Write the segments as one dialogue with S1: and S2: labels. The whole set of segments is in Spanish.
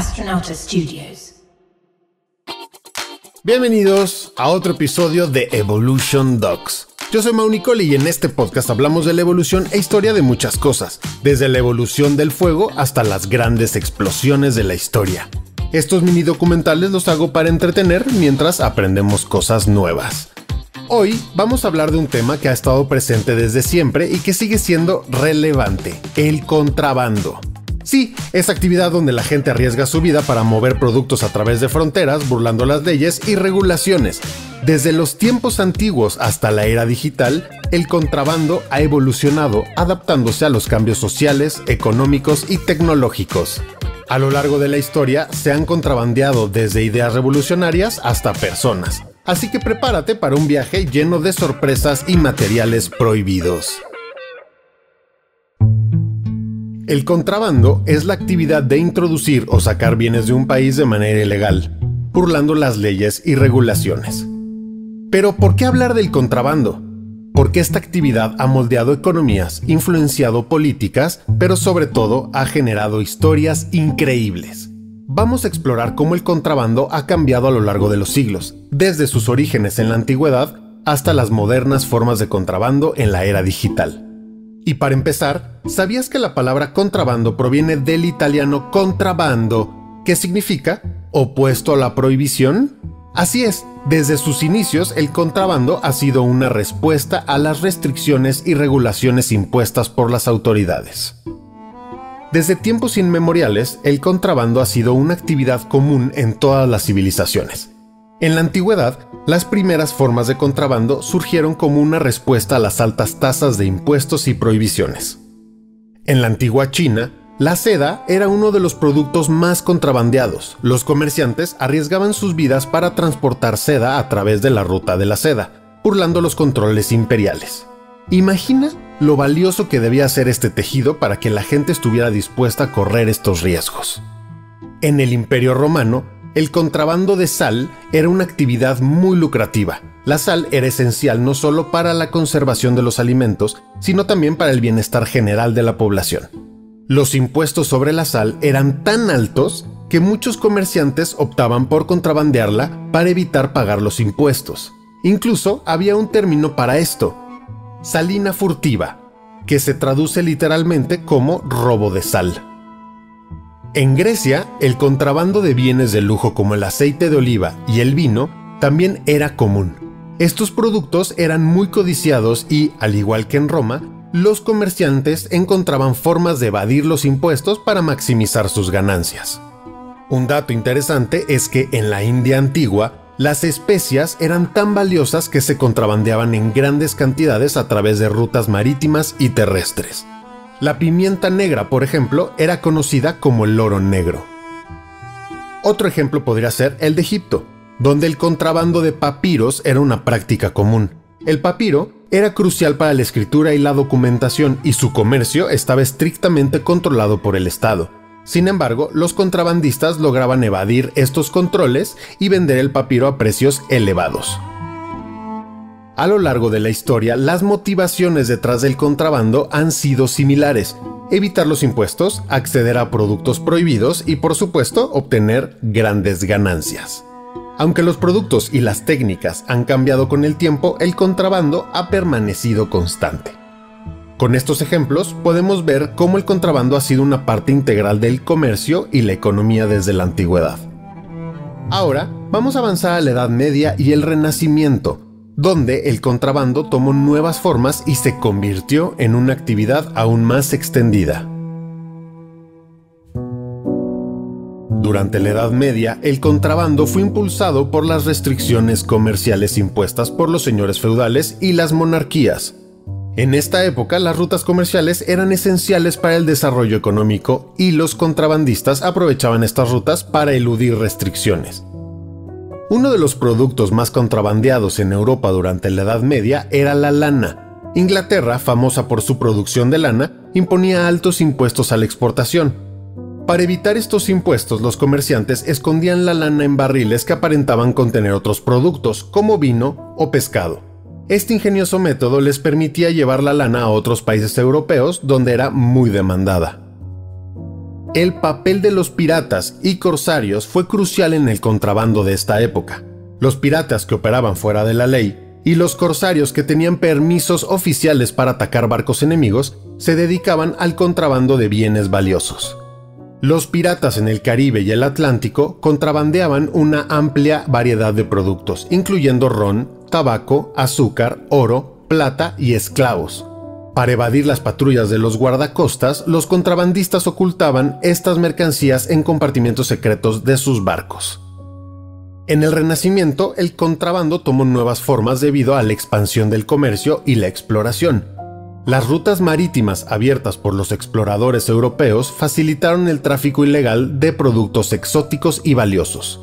S1: Astronauta Studios.
S2: Bienvenidos a otro episodio de Evolution Docs. Yo soy Mau Nicole y en este podcast hablamos de la evolución e historia de muchas cosas, desde la evolución del fuego hasta las grandes explosiones de la historia. Estos mini documentales los hago para entretener mientras aprendemos cosas nuevas. Hoy vamos a hablar de un tema que ha estado presente desde siempre y que sigue siendo relevante: el contrabando. Sí, esa actividad donde la gente arriesga su vida para mover productos a través de fronteras, burlando las leyes y regulaciones. Desde los tiempos antiguos hasta la era digital, el contrabando ha evolucionado, adaptándose a los cambios sociales, económicos y tecnológicos. A lo largo de la historia se han contrabandeado desde ideas revolucionarias hasta personas. Así que prepárate para un viaje lleno de sorpresas y materiales prohibidos. El contrabando es la actividad de introducir o sacar bienes de un país de manera ilegal, burlando las leyes y regulaciones. Pero, ¿por qué hablar del contrabando? Porque esta actividad ha moldeado economías, influenciado políticas, pero sobre todo ha generado historias increíbles. Vamos a explorar cómo el contrabando ha cambiado a lo largo de los siglos, desde sus orígenes en la antigüedad hasta las modernas formas de contrabando en la era digital. Y para empezar, ¿sabías que la palabra contrabando proviene del italiano contrabbando, que significa opuesto a la prohibición? Así es, desde sus inicios el contrabando ha sido una respuesta a las restricciones y regulaciones impuestas por las autoridades. Desde tiempos inmemoriales, el contrabando ha sido una actividad común en todas las civilizaciones. En la antigüedad, las primeras formas de contrabando surgieron como una respuesta a las altas tasas de impuestos y prohibiciones. En la antigua China, la seda era uno de los productos más contrabandeados. Los comerciantes arriesgaban sus vidas para transportar seda a través de la ruta de la seda, burlando los controles imperiales. Imagina lo valioso que debía ser este tejido para que la gente estuviera dispuesta a correr estos riesgos. En el Imperio Romano, el contrabando de sal era una actividad muy lucrativa. La sal era esencial no solo para la conservación de los alimentos, sino también para el bienestar general de la población. Los impuestos sobre la sal eran tan altos que muchos comerciantes optaban por contrabandearla para evitar pagar los impuestos. Incluso había un término para esto: salina furtiva, que se traduce literalmente como robo de sal. En Grecia, el contrabando de bienes de lujo como el aceite de oliva y el vino también era común. Estos productos eran muy codiciados y, al igual que en Roma, los comerciantes encontraban formas de evadir los impuestos para maximizar sus ganancias. Un dato interesante es que en la India antigua, las especias eran tan valiosas que se contrabandeaban en grandes cantidades a través de rutas marítimas y terrestres. La pimienta negra, por ejemplo, era conocida como el oro negro. Otro ejemplo podría ser el de Egipto, donde el contrabando de papiros era una práctica común. El papiro era crucial para la escritura y la documentación, y su comercio estaba estrictamente controlado por el Estado. Sin embargo, los contrabandistas lograban evadir estos controles y vender el papiro a precios elevados. A lo largo de la historia, las motivaciones detrás del contrabando han sido similares: evitar los impuestos, acceder a productos prohibidos y, por supuesto, obtener grandes ganancias. Aunque los productos y las técnicas han cambiado con el tiempo, el contrabando ha permanecido constante. Con estos ejemplos podemos ver cómo el contrabando ha sido una parte integral del comercio y la economía desde la antigüedad. Ahora vamos a avanzar a la Edad Media y el Renacimiento, donde el contrabando tomó nuevas formas y se convirtió en una actividad aún más extendida. Durante la Edad Media, el contrabando fue impulsado por las restricciones comerciales impuestas por los señores feudales y las monarquías. En esta época, las rutas comerciales eran esenciales para el desarrollo económico y los contrabandistas aprovechaban estas rutas para eludir restricciones. Uno de los productos más contrabandeados en Europa durante la Edad Media era la lana. Inglaterra, famosa por su producción de lana, imponía altos impuestos a la exportación. Para evitar estos impuestos, los comerciantes escondían la lana en barriles que aparentaban contener otros productos, como vino o pescado. Este ingenioso método les permitía llevar la lana a otros países europeos donde era muy demandada. El papel de los piratas y corsarios fue crucial en el contrabando de esta época. Los piratas que operaban fuera de la ley y los corsarios que tenían permisos oficiales para atacar barcos enemigos se dedicaban al contrabando de bienes valiosos. Los piratas en el Caribe y el Atlántico contrabandeaban una amplia variedad de productos, incluyendo ron, tabaco, azúcar, oro, plata y esclavos. Para evadir las patrullas de los guardacostas, los contrabandistas ocultaban estas mercancías en compartimentos secretos de sus barcos. En el Renacimiento, el contrabando tomó nuevas formas debido a la expansión del comercio y la exploración. Las rutas marítimas abiertas por los exploradores europeos facilitaron el tráfico ilegal de productos exóticos y valiosos.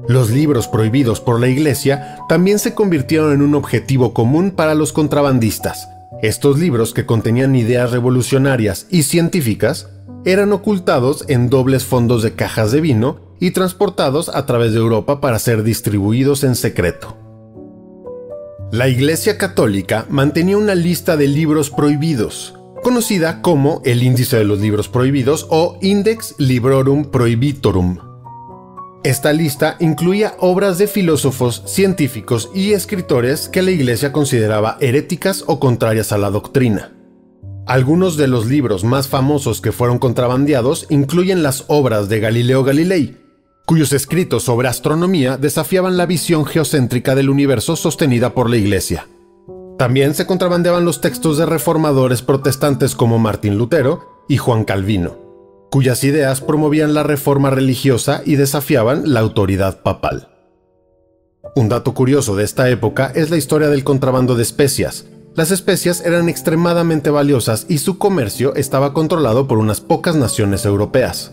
S2: Los libros prohibidos por la Iglesia también se convirtieron en un objetivo común para los contrabandistas. Estos libros, que contenían ideas revolucionarias y científicas, eran ocultados en dobles fondos de cajas de vino y transportados a través de Europa para ser distribuidos en secreto. La Iglesia Católica mantenía una lista de libros prohibidos, conocida como el Índice de los Libros Prohibidos o Index Librorum Prohibitorum. Esta lista incluía obras de filósofos, científicos y escritores que la Iglesia consideraba heréticas o contrarias a la doctrina. Algunos de los libros más famosos que fueron contrabandeados incluyen las obras de Galileo Galilei, cuyos escritos sobre astronomía desafiaban la visión geocéntrica del universo sostenida por la Iglesia. También se contrabandeaban los textos de reformadores protestantes como Martín Lutero y Juan Calvino, cuyas ideas promovían la reforma religiosa y desafiaban la autoridad papal. Un dato curioso de esta época es la historia del contrabando de especias. Las especias eran extremadamente valiosas y su comercio estaba controlado por unas pocas naciones europeas.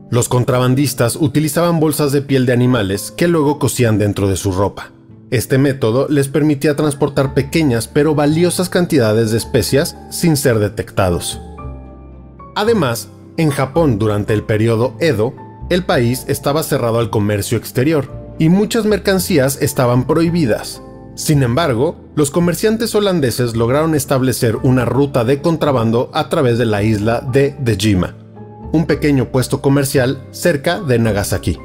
S2: Los contrabandistas utilizaban bolsas de piel de animales que luego cosían dentro de su ropa. Este método les permitía transportar pequeñas pero valiosas cantidades de especias sin ser detectados. Además, en Japón durante el periodo Edo, el país estaba cerrado al comercio exterior y muchas mercancías estaban prohibidas. Sin embargo, los comerciantes holandeses lograron establecer una ruta de contrabando a través de la isla de Dejima, un pequeño puesto comercial cerca de Nagasaki.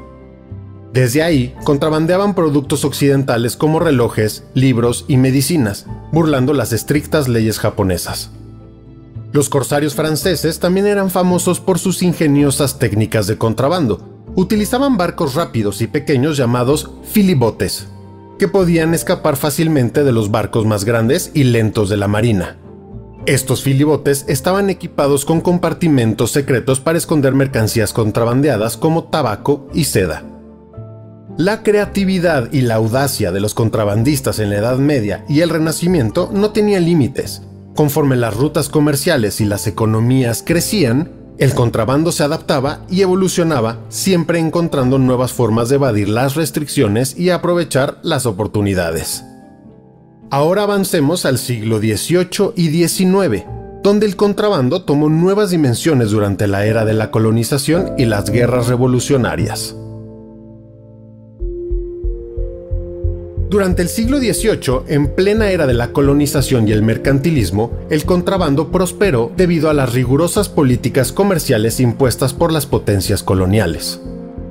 S2: Desde ahí, contrabandeaban productos occidentales como relojes, libros y medicinas, burlando las estrictas leyes japonesas. Los corsarios franceses también eran famosos por sus ingeniosas técnicas de contrabando. Utilizaban barcos rápidos y pequeños llamados filibotes, que podían escapar fácilmente de los barcos más grandes y lentos de la marina. Estos filibotes estaban equipados con compartimentos secretos para esconder mercancías contrabandeadas como tabaco y seda. La creatividad y la audacia de los contrabandistas en la Edad Media y el Renacimiento no tenían límites. Conforme las rutas comerciales y las economías crecían, el contrabando se adaptaba y evolucionaba, siempre encontrando nuevas formas de evadir las restricciones y aprovechar las oportunidades. Ahora avancemos al siglo XVIII y XIX, donde el contrabando tomó nuevas dimensiones durante la era de la colonización y las guerras revolucionarias. Durante el siglo XVIII, en plena era de la colonización y el mercantilismo, el contrabando prosperó debido a las rigurosas políticas comerciales impuestas por las potencias coloniales.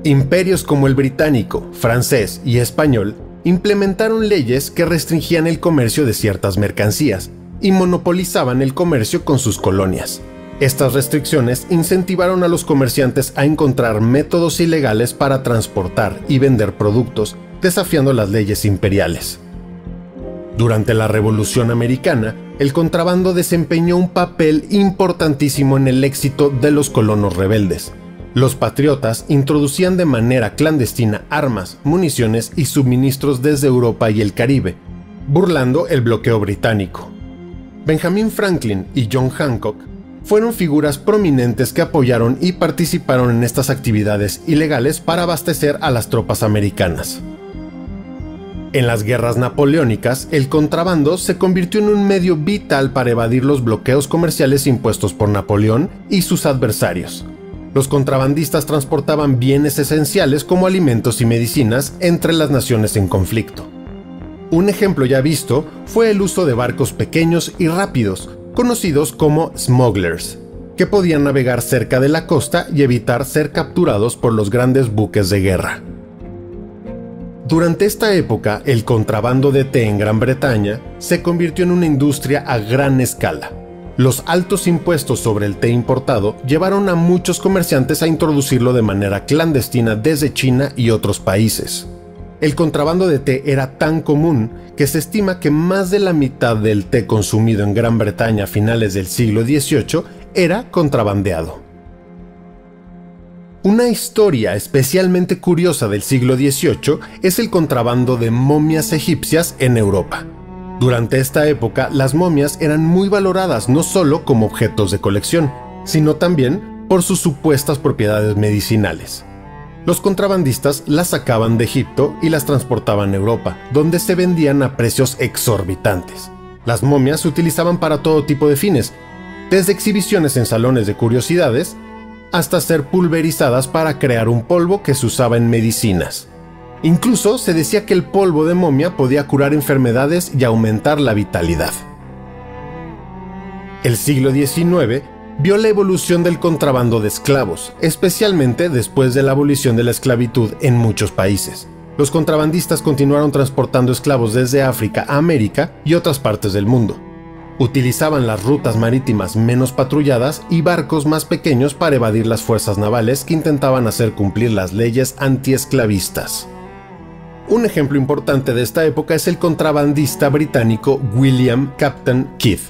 S2: Imperios como el británico, francés y español implementaron leyes que restringían el comercio de ciertas mercancías y monopolizaban el comercio con sus colonias. Estas restricciones incentivaron a los comerciantes a encontrar métodos ilegales para transportar y vender productos, desafiando las leyes imperiales. Durante la Revolución Americana, el contrabando desempeñó un papel importantísimo en el éxito de los colonos rebeldes. Los patriotas introducían de manera clandestina armas, municiones y suministros desde Europa y el Caribe, burlando el bloqueo británico. Benjamin Franklin y John Hancock fueron figuras prominentes que apoyaron y participaron en estas actividades ilegales para abastecer a las tropas americanas. En las guerras napoleónicas, el contrabando se convirtió en un medio vital para evadir los bloqueos comerciales impuestos por Napoleón y sus adversarios. Los contrabandistas transportaban bienes esenciales como alimentos y medicinas entre las naciones en conflicto. Un ejemplo ya visto fue el uso de barcos pequeños y rápidos, conocidos como smugglers, que que podían navegar cerca de la costa y evitar ser capturados por los grandes buques de guerra. Durante esta época, el contrabando de té en Gran Bretaña se convirtió en una industria a gran escala. Los altos impuestos sobre el té importado llevaron a muchos comerciantes a introducirlo de manera clandestina desde China y otros países. El contrabando de té era tan común que se estima que más de la mitad del té consumido en Gran Bretaña a finales del siglo XVIII era contrabandeado. Una historia especialmente curiosa del siglo XVIII es el contrabando de momias egipcias en Europa. Durante esta época, las momias eran muy valoradas no solo como objetos de colección, sino también por sus supuestas propiedades medicinales. Los contrabandistas las sacaban de Egipto y las transportaban a Europa, donde se vendían a precios exorbitantes. Las momias se utilizaban para todo tipo de fines, desde exhibiciones en salones de curiosidades hasta ser pulverizadas para crear un polvo que se usaba en medicinas. Incluso se decía que el polvo de momia podía curar enfermedades y aumentar la vitalidad. El siglo XIX vio la evolución del contrabando de esclavos, especialmente después de la abolición de la esclavitud en muchos países. Los contrabandistas continuaron transportando esclavos desde África a América y otras partes del mundo. Utilizaban las rutas marítimas menos patrulladas y barcos más pequeños para evadir las fuerzas navales que intentaban hacer cumplir las leyes antiesclavistas. Un ejemplo importante de esta época es el contrabandista británico William Captain Kidd,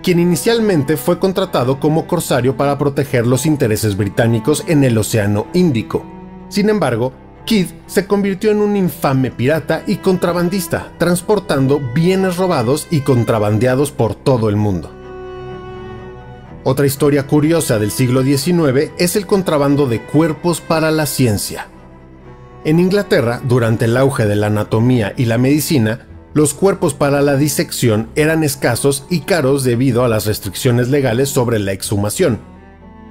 S2: quien inicialmente fue contratado como corsario para proteger los intereses británicos en el Océano Índico. Sin embargo, Kidd se convirtió en un infame pirata y contrabandista, transportando bienes robados y contrabandeados por todo el mundo. Otra historia curiosa del siglo XIX es el contrabando de cuerpos para la ciencia. En Inglaterra, durante el auge de la anatomía y la medicina, los cuerpos para la disección eran escasos y caros debido a las restricciones legales sobre la exhumación.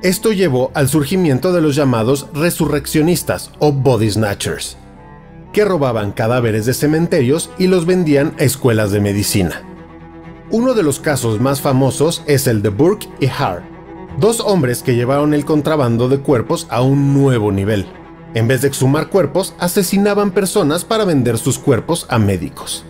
S2: Esto llevó al surgimiento de los llamados resurreccionistas o body snatchers, que robaban cadáveres de cementerios y los vendían a escuelas de medicina. Uno de los casos más famosos es el de Burke y Hare, dos hombres que llevaron el contrabando de cuerpos a un nuevo nivel. En vez de exhumar cuerpos, asesinaban personas para vender sus cuerpos a médicos.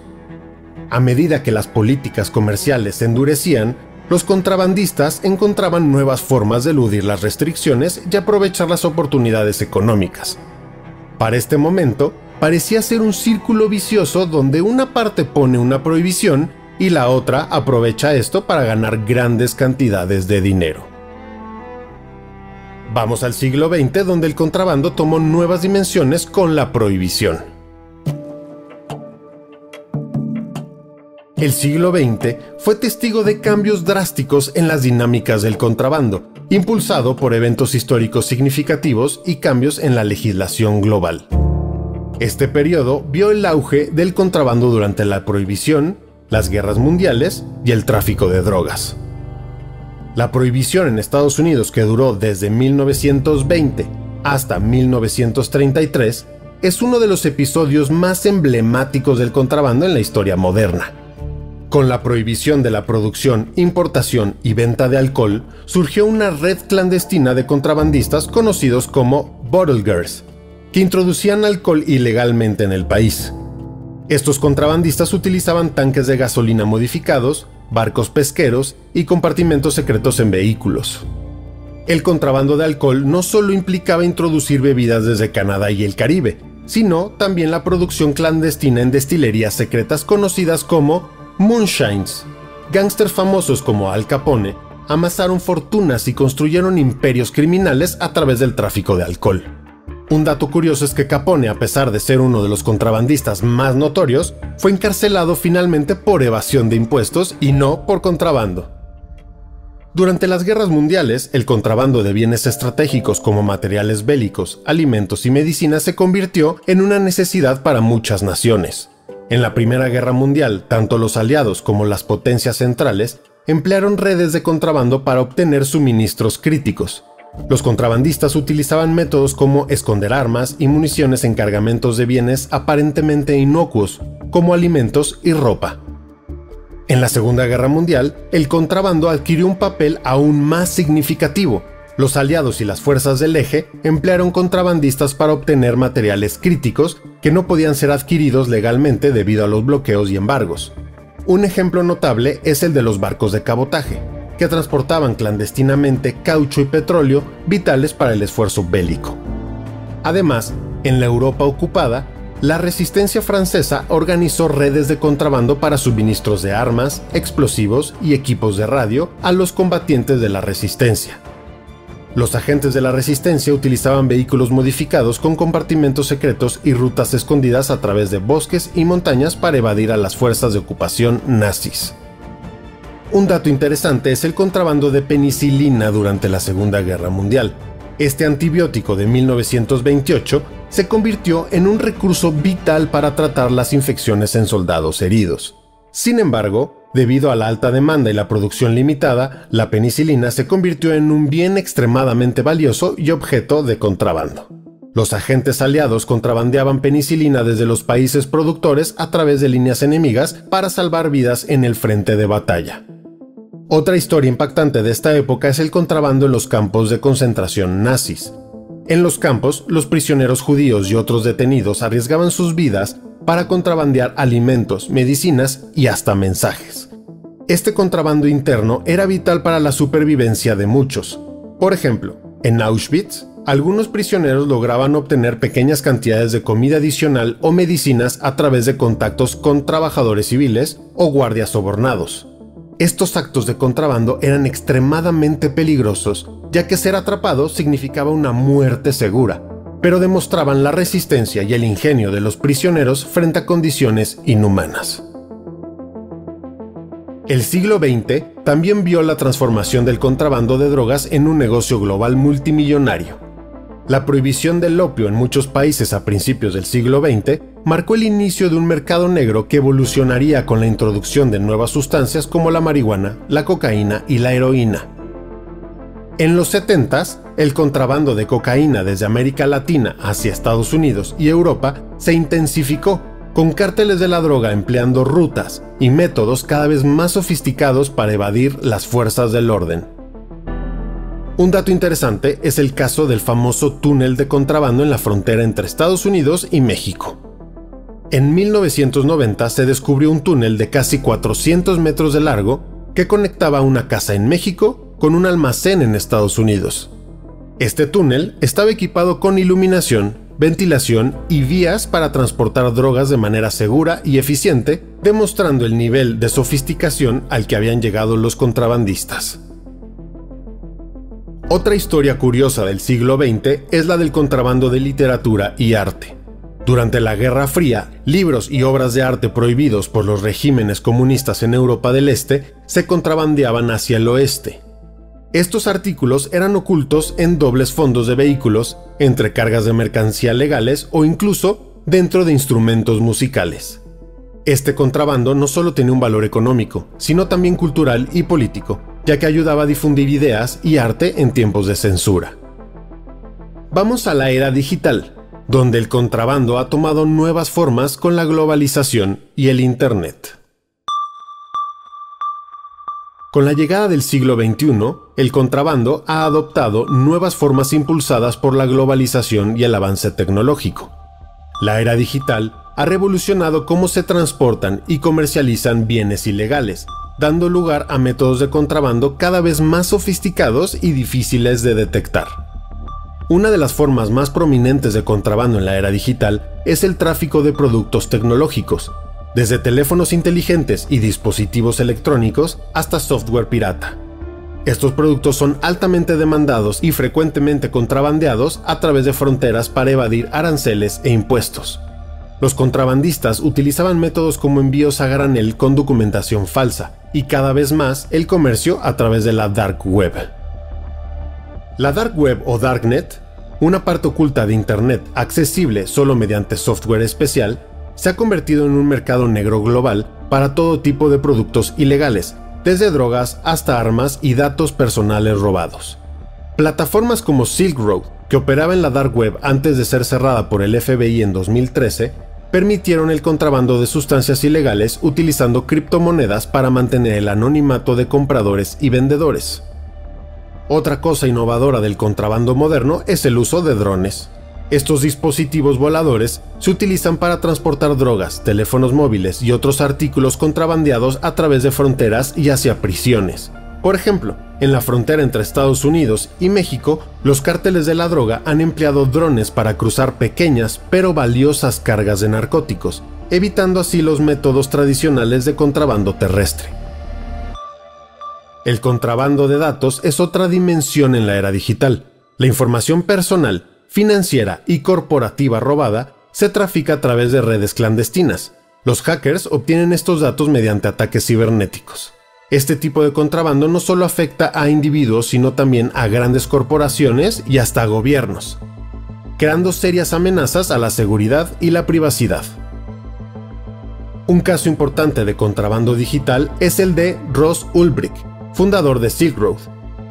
S2: A medida que las políticas comerciales se endurecían, los contrabandistas encontraban nuevas formas de eludir las restricciones y aprovechar las oportunidades económicas. Para este momento, parecía ser un círculo vicioso donde una parte pone una prohibición y la otra aprovecha esto para ganar grandes cantidades de dinero. Vamos al siglo XX, donde el contrabando tomó nuevas dimensiones con la prohibición. El siglo XX fue testigo de cambios drásticos en las dinámicas del contrabando, impulsado por eventos históricos significativos y cambios en la legislación global. Este periodo vio el auge del contrabando durante la prohibición, las guerras mundiales y el tráfico de drogas. La prohibición en Estados Unidos, que duró desde 1920 hasta 1933, es uno de los episodios más emblemáticos del contrabando en la historia moderna. Con la prohibición de la producción, importación y venta de alcohol, surgió una red clandestina de contrabandistas conocidos como bottle girls, que introducían alcohol ilegalmente en el país. Estos contrabandistas utilizaban tanques de gasolina modificados, barcos pesqueros y compartimentos secretos en vehículos. El contrabando de alcohol no solo implicaba introducir bebidas desde Canadá y el Caribe, sino también la producción clandestina en destilerías secretas conocidas como moonshines. Gángsters famosos como Al Capone amasaron fortunas y construyeron imperios criminales a través del tráfico de alcohol. Un dato curioso es que Capone, a pesar de ser uno de los contrabandistas más notorios, fue encarcelado finalmente por evasión de impuestos y no por contrabando. Durante las guerras mundiales, el contrabando de bienes estratégicos como materiales bélicos, alimentos y medicinas se convirtió en una necesidad para muchas naciones. En la Primera Guerra Mundial, tanto los aliados como las potencias centrales emplearon redes de contrabando para obtener suministros críticos. Los contrabandistas utilizaban métodos como esconder armas y municiones en cargamentos de bienes aparentemente inocuos, como alimentos y ropa. En la Segunda Guerra Mundial, el contrabando adquirió un papel aún más significativo. Los aliados y las fuerzas del eje emplearon contrabandistas para obtener materiales críticos que no podían ser adquiridos legalmente debido a los bloqueos y embargos. Un ejemplo notable es el de los barcos de cabotaje, que transportaban clandestinamente caucho y petróleo vitales para el esfuerzo bélico. Además, en la Europa ocupada, la resistencia francesa organizó redes de contrabando para suministros de armas, explosivos y equipos de radio a los combatientes de la resistencia. Los agentes de la resistencia utilizaban vehículos modificados con compartimentos secretos y rutas escondidas a través de bosques y montañas para evadir a las fuerzas de ocupación nazis. Un dato interesante es el contrabando de penicilina durante la Segunda Guerra Mundial. Este antibiótico de 1928 se convirtió en un recurso vital para tratar las infecciones en soldados heridos. Sin embargo, debido a la alta demanda y la producción limitada, la penicilina se convirtió en un bien extremadamente valioso y objeto de contrabando. Los agentes aliados contrabandeaban penicilina desde los países productores a través de líneas enemigas para salvar vidas en el frente de batalla. Otra historia impactante de esta época es el contrabando en los campos de concentración nazis. En los campos, los prisioneros judíos y otros detenidos arriesgaban sus vidas para contrabandear alimentos, medicinas y hasta mensajes. Este contrabando interno era vital para la supervivencia de muchos. Por ejemplo, en Auschwitz, algunos prisioneros lograban obtener pequeñas cantidades de comida adicional o medicinas a través de contactos con trabajadores civiles o guardias sobornados. Estos actos de contrabando eran extremadamente peligrosos, ya que ser atrapado significaba una muerte segura, pero demostraban la resistencia y el ingenio de los prisioneros frente a condiciones inhumanas. El siglo XX también vio la transformación del contrabando de drogas en un negocio global multimillonario. La prohibición del opio en muchos países a principios del siglo XX marcó el inicio de un mercado negro que evolucionaría con la introducción de nuevas sustancias como la marihuana, la cocaína y la heroína. En los 70s, el contrabando de cocaína desde América Latina hacia Estados Unidos y Europa se intensificó, con cárteles de la droga empleando rutas y métodos cada vez más sofisticados para evadir las fuerzas del orden. Un dato interesante es el caso del famoso túnel de contrabando en la frontera entre Estados Unidos y México. En 1990 se descubrió un túnel de casi 400 metros de largo que conectaba una casa en México con un almacén en Estados Unidos. Este túnel estaba equipado con iluminación, ventilación y vías para transportar drogas de manera segura y eficiente, demostrando el nivel de sofisticación al que habían llegado los contrabandistas. Otra historia curiosa del siglo XX es la del contrabando de literatura y arte. Durante la Guerra Fría, libros y obras de arte prohibidos por los regímenes comunistas en Europa del Este se contrabandeaban hacia el oeste. Estos artículos eran ocultos en dobles fondos de vehículos, entre cargas de mercancía legales o incluso dentro de instrumentos musicales. Este contrabando no solo tenía un valor económico, sino también cultural y político, ya que ayudaba a difundir ideas y arte en tiempos de censura. Vamos a la era digital, donde el contrabando ha tomado nuevas formas con la globalización y el Internet. Con la llegada del siglo XXI, el contrabando ha adoptado nuevas formas impulsadas por la globalización y el avance tecnológico. La era digital ha revolucionado cómo se transportan y comercializan bienes ilegales, dando lugar a métodos de contrabando cada vez más sofisticados y difíciles de detectar. Una de las formas más prominentes de contrabando en la era digital es el tráfico de productos tecnológicos, desde teléfonos inteligentes y dispositivos electrónicos hasta software pirata. Estos productos son altamente demandados y frecuentemente contrabandeados a través de fronteras para evadir aranceles e impuestos. Los contrabandistas utilizaban métodos como envíos a granel con documentación falsa y cada vez más el comercio a través de la Dark Web. La Dark Web o Darknet, una parte oculta de Internet accesible solo mediante software especial, se ha convertido en un mercado negro global para todo tipo de productos ilegales, desde drogas hasta armas y datos personales robados. Plataformas como Silk Road, que operaba en la Dark Web antes de ser cerrada por el FBI en 2013, permitieron el contrabando de sustancias ilegales utilizando criptomonedas para mantener el anonimato de compradores y vendedores. Otra cosa innovadora del contrabando moderno es el uso de drones. Estos dispositivos voladores se utilizan para transportar drogas, teléfonos móviles y otros artículos contrabandeados a través de fronteras y hacia prisiones. Por ejemplo, en la frontera entre Estados Unidos y México, los cárteles de la droga han empleado drones para cruzar pequeñas pero valiosas cargas de narcóticos, evitando así los métodos tradicionales de contrabando terrestre. El contrabando de datos es otra dimensión en la era digital. La información personal, financiera y corporativa robada se trafica a través de redes clandestinas. Los hackers obtienen estos datos mediante ataques cibernéticos. Este tipo de contrabando no solo afecta a individuos, sino también a grandes corporaciones y hasta a gobiernos, creando serias amenazas a la seguridad y la privacidad. Un caso importante de contrabando digital es el de Ross Ulbricht, fundador de Silk Road.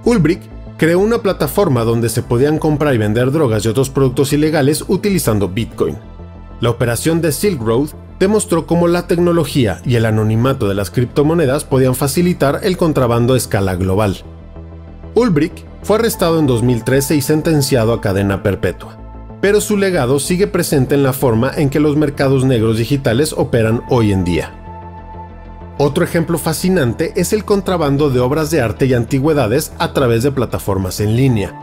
S2: Ulbricht creó una plataforma donde se podían comprar y vender drogas y otros productos ilegales utilizando Bitcoin. La operación de Silk Road demostró cómo la tecnología y el anonimato de las criptomonedas podían facilitar el contrabando a escala global. Ulbricht fue arrestado en 2013 y sentenciado a cadena perpetua, pero su legado sigue presente en la forma en que los mercados negros digitales operan hoy en día. Otro ejemplo fascinante es el contrabando de obras de arte y antigüedades a través de plataformas en línea.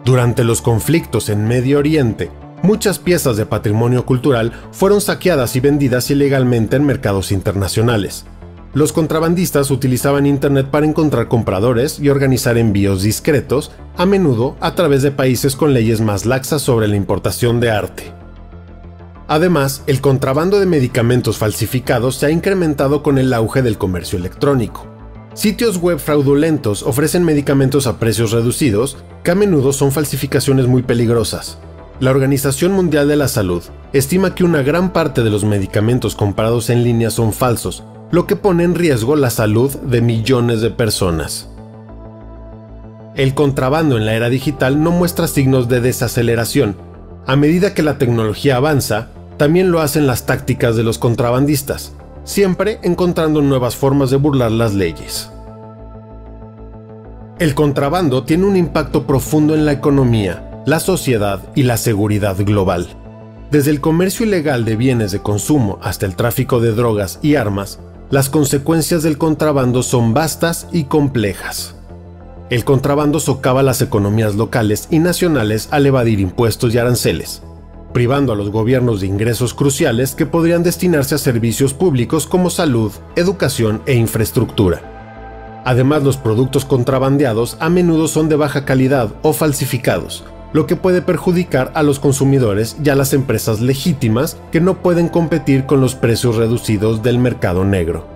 S2: Durante los conflictos en Medio Oriente, muchas piezas de patrimonio cultural fueron saqueadas y vendidas ilegalmente en mercados internacionales. Los contrabandistas utilizaban Internet para encontrar compradores y organizar envíos discretos, a menudo a través de países con leyes más laxas sobre la importación de arte. Además, el contrabando de medicamentos falsificados se ha incrementado con el auge del comercio electrónico. Sitios web fraudulentos ofrecen medicamentos a precios reducidos, que a menudo son falsificaciones muy peligrosas. La Organización Mundial de la Salud estima que una gran parte de los medicamentos comprados en línea son falsos, lo que pone en riesgo la salud de millones de personas. El contrabando en la era digital no muestra signos de desaceleración. A medida que la tecnología avanza, también lo hacen las tácticas de los contrabandistas, siempre encontrando nuevas formas de burlar las leyes. El contrabando tiene un impacto profundo en la economía, la sociedad y la seguridad global. Desde el comercio ilegal de bienes de consumo hasta el tráfico de drogas y armas, las consecuencias del contrabando son vastas y complejas. El contrabando socava las economías locales y nacionales al evadir impuestos y aranceles, privando a los gobiernos de ingresos cruciales que podrían destinarse a servicios públicos como salud, educación e infraestructura. Además, los productos contrabandeados a menudo son de baja calidad o falsificados, lo que puede perjudicar a los consumidores y a las empresas legítimas que no pueden competir con los precios reducidos del mercado negro.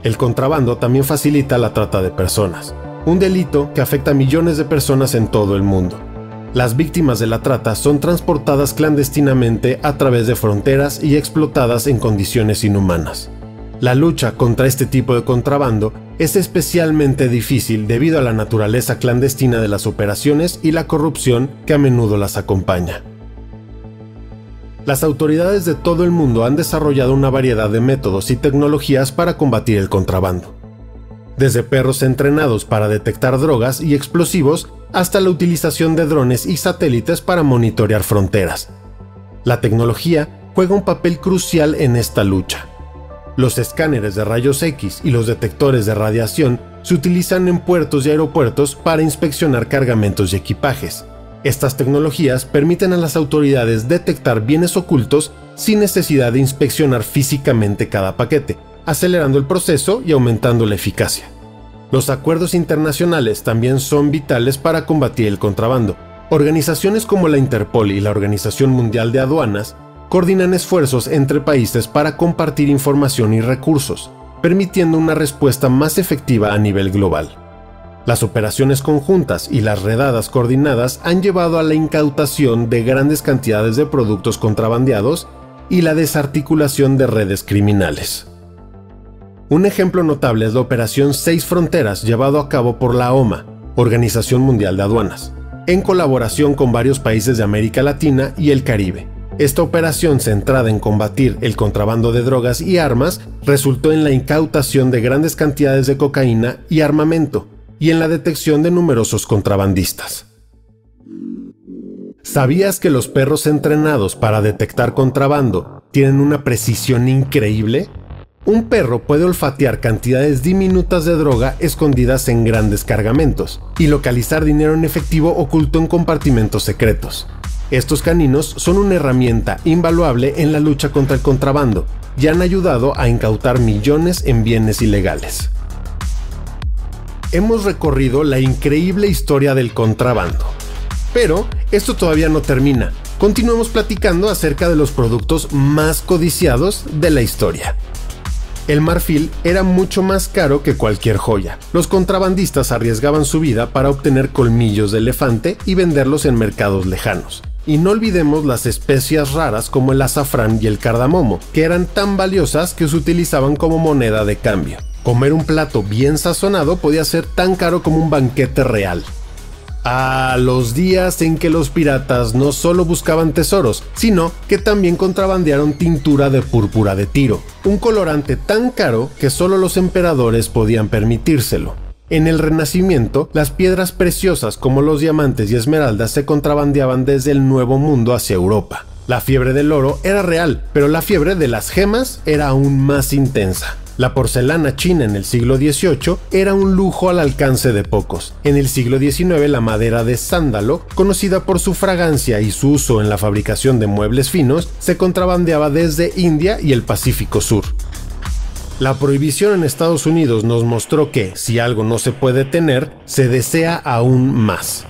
S2: El contrabando también facilita la trata de personas, un delito que afecta a millones de personas en todo el mundo. Las víctimas de la trata son transportadas clandestinamente a través de fronteras y explotadas en condiciones inhumanas. La lucha contra este tipo de contrabando es especialmente difícil debido a la naturaleza clandestina de las operaciones y la corrupción que a menudo las acompaña. Las autoridades de todo el mundo han desarrollado una variedad de métodos y tecnologías para combatir el contrabando. Desde perros entrenados para detectar drogas y explosivos hasta la utilización de drones y satélites para monitorear fronteras. La tecnología juega un papel crucial en esta lucha. Los escáneres de rayos X y los detectores de radiación se utilizan en puertos y aeropuertos para inspeccionar cargamentos y equipajes. Estas tecnologías permiten a las autoridades detectar bienes ocultos sin necesidad de inspeccionar físicamente cada paquete, acelerando el proceso y aumentando la eficacia. Los acuerdos internacionales también son vitales para combatir el contrabando. Organizaciones como la Interpol y la Organización Mundial de Aduanas coordinan esfuerzos entre países para compartir información y recursos, permitiendo una respuesta más efectiva a nivel global. Las operaciones conjuntas y las redadas coordinadas han llevado a la incautación de grandes cantidades de productos contrabandeados y la desarticulación de redes criminales. Un ejemplo notable es la Operación Seis Fronteras llevado a cabo por la OMA, Organización Mundial de Aduanas, en colaboración con varios países de América Latina y el Caribe, Esta operación centrada en combatir el contrabando de drogas y armas resultó en la incautación de grandes cantidades de cocaína y armamento, y en la detección de numerosos contrabandistas. ¿Sabías que los perros entrenados para detectar contrabando tienen una precisión increíble? Un perro puede olfatear cantidades diminutas de droga escondidas en grandes cargamentos y localizar dinero en efectivo oculto en compartimentos secretos. Estos caninos son una herramienta invaluable en la lucha contra el contrabando y han ayudado a incautar millones en bienes ilegales. Hemos recorrido la increíble historia del contrabando. Pero esto todavía no termina. Continuemos platicando acerca de los productos más codiciados de la historia. El marfil era mucho más caro que cualquier joya. Los contrabandistas arriesgaban su vida para obtener colmillos de elefante y venderlos en mercados lejanos. Y no olvidemos las especias raras como el azafrán y el cardamomo, que eran tan valiosas que se utilizaban como moneda de cambio. Comer un plato bien sazonado podía ser tan caro como un banquete real. A los días en que los piratas no solo buscaban tesoros, sino que también contrabandearon tintura de púrpura de Tiro, un colorante tan caro que solo los emperadores podían permitírselo. En el Renacimiento, las piedras preciosas como los diamantes y esmeraldas se contrabandeaban desde el Nuevo Mundo hacia Europa. La fiebre del oro era real, pero la fiebre de las gemas era aún más intensa. La porcelana china en el siglo XVIII era un lujo al alcance de pocos. En el siglo XIX la madera de sándalo, conocida por su fragancia y su uso en la fabricación de muebles finos, se contrabandeaba desde India y el Pacífico Sur. La prohibición en Estados Unidos nos mostró que, si algo no se puede tener, se desea aún más.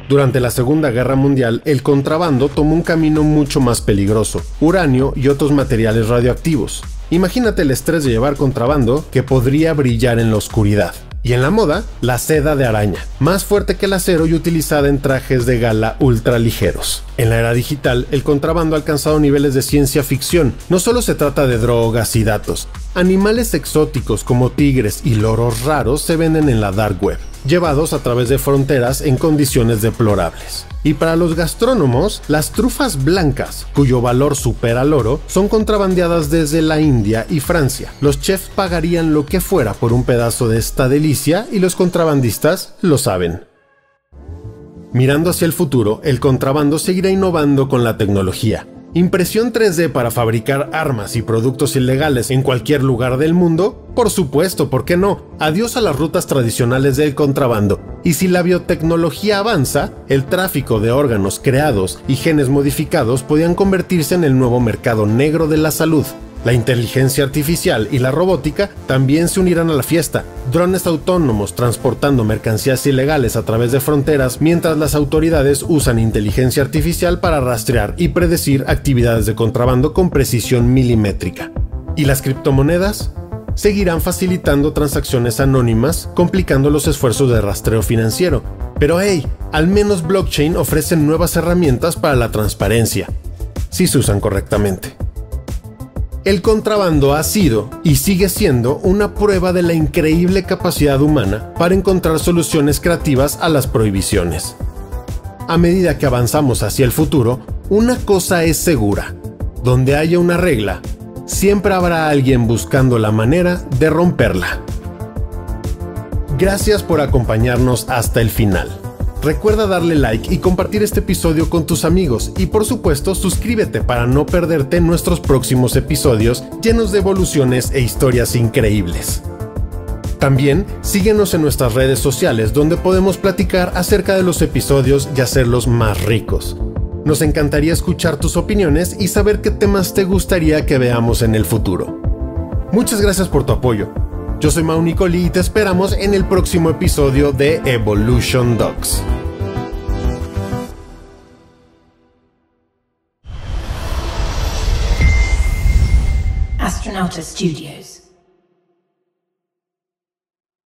S2: Durante la Segunda Guerra Mundial, el contrabando tomó un camino mucho más peligroso: uranio y otros materiales radioactivos. Imagínate el estrés de llevar contrabando que podría brillar en la oscuridad. Y en la moda, la seda de araña, más fuerte que el acero y utilizada en trajes de gala ultra ligeros. En la era digital, el contrabando ha alcanzado niveles de ciencia ficción. No solo se trata de drogas y datos. Animales exóticos como tigres y loros raros se venden en la dark web, llevados a través de fronteras en condiciones deplorables. Y para los gastrónomos, las trufas blancas, cuyo valor supera al oro, son contrabandeadas desde la India y Francia. Los chefs pagarían lo que fuera por un pedazo de esta delicia y los contrabandistas lo saben. Mirando hacia el futuro, el contrabando seguirá innovando con la tecnología. ¿Impresión 3D para fabricar armas y productos ilegales en cualquier lugar del mundo? Por supuesto, ¿por qué no? Adiós a las rutas tradicionales del contrabando. Y si la biotecnología avanza, el tráfico de órganos creados y genes modificados podrían convertirse en el nuevo mercado negro de la salud. La inteligencia artificial y la robótica también se unirán a la fiesta. Drones autónomos transportando mercancías ilegales a través de fronteras, mientras las autoridades usan inteligencia artificial para rastrear y predecir actividades de contrabando con precisión milimétrica. ¿Y las criptomonedas? Seguirán facilitando transacciones anónimas, complicando los esfuerzos de rastreo financiero. Pero hey, al menos blockchain ofrece nuevas herramientas para la transparencia, si se usan correctamente. El contrabando ha sido y sigue siendo una prueba de la increíble capacidad humana para encontrar soluciones creativas a las prohibiciones. A medida que avanzamos hacia el futuro, una cosa es segura: donde haya una regla, siempre habrá alguien buscando la manera de romperla. Gracias por acompañarnos hasta el final. Recuerda darle like y compartir este episodio con tus amigos, y por supuesto suscríbete para no perderte nuestros próximos episodios llenos de evoluciones e historias increíbles. También síguenos en nuestras redes sociales, donde podemos platicar acerca de los episodios y hacerlos más ricos. Nos encantaría escuchar tus opiniones y saber qué temas te gustaría que veamos en el futuro. Muchas gracias por tu apoyo. Yo soy Mau Nicoli y te esperamos en el próximo episodio de Evolution Docs.
S1: Astronauta Studios.